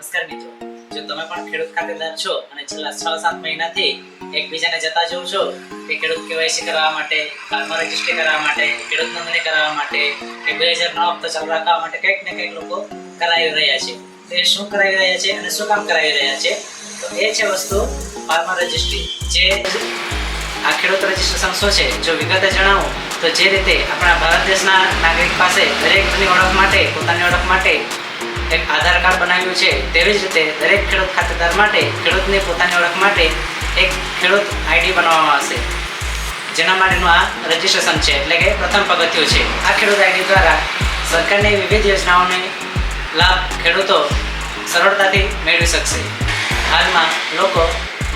નમસ્કાર મિત્રો, જો તમે પણ ખેડૂત ખાતેદાર છો અને છેલ્લા 6-7 મહિનાથી એકબીજાને જતા જોઉં છો કે ખેડૂત કેવાયસી કરાવવા માટે, ફાર્મર રજિસ્ટ્રી કરાવવા માટે, ખેડૂત નોંધણી કરાવવા માટે કે 2009 હપ્તો ચાલુ રાખવા માટે કંઈક ને કંઈક લોકો કરાવી રહ્યા છે. તો એ શું કરાવી રહ્યા છે અને શું કામ કરાવી રહ્યા છે? તો એ છે વસ્તુ ફાર્મર રજિસ્ટ્રી. જે આ ખેડૂત રજિસ્ટ્રેશન શું છે જો વિગતે જણાવું તો જે રીતે આપણા ભારત દેશના નાગરિક પાસે દરેકની ઓળખ માટે, પોતાની ઓળખ માટે એક આધાર કાર્ડ બનાવ્યું છે, તેવી જ રીતે દરેક ખેડૂત ખાતેદાર માટે ખેડૂતની પોતાની ઓળખ માટે એક ખેડૂત આઈડી બનાવવામાં આવશે, જેના માટેનું આ રજિસ્ટ્રેશન છે, એટલે કે પ્રથમ પગથિયું છે. આ ખેડૂત આઈડી દ્વારા સરકારની વિવિધ યોજનાઓનો લાભ ખેડૂતો સરળતાથી મેળવી શકશે. હાલમાં લોકો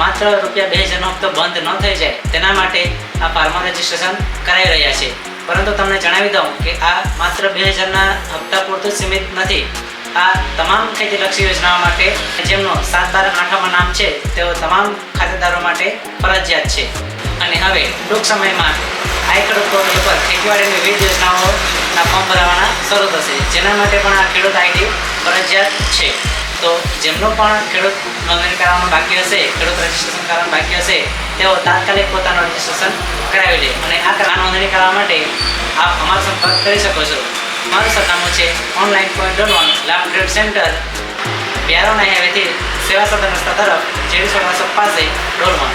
માત્ર ₹2000 નો હપ્તો બંધ ન થઈ જાય તેના માટે આ ફાર્મર રજિસ્ટ્રેશન કરાવી રહ્યા છે. પરંતુ તમને જણાવી દઉં કે આ માત્ર 2000 ના હપ્તા પૂરતું સીમિત નથી. આ તમામ ખેતીલક્ષી યોજનાઓ માટે જેમનો 7, 12, 8માં નામ છે તેઓ તમામ ખાતેદારો માટે ફરજિયાત છે. અને હવે ટૂંક સમયમાં આ ખેડૂત પોર્ટલ પર ખેતીવાડીની વિવિધ યોજનાઓના ફોર્મ ભરવાના શરૂ થશે, જેના માટે પણ આ ખેડૂત આઈડી ફરજિયાત છે. તો જેમનો પણ ખેડૂત નોંધણી કરાવવાનું બાકી હશે, ખેડૂત રજિસ્ટ્રેશન કરાવવાનું બાકી હશે, તેઓ તાત્કાલિક પોતાનું રજિસ્ટ્રેશન કરાવી લે. અને આ નોંધણી કરાવવા માટે આપ અમારો સંપર્ક કરી શકો છો. અમારું સરનામું છે ઓનલાઈન પોઈન્ટ ડોનવન લાભ ટ્રેડ સેન્ટર, બ્યારોના હાઈવેથી સેવા સદન રસ્તા તરફ, જેડી સોડા પાસે, ડોલમાં.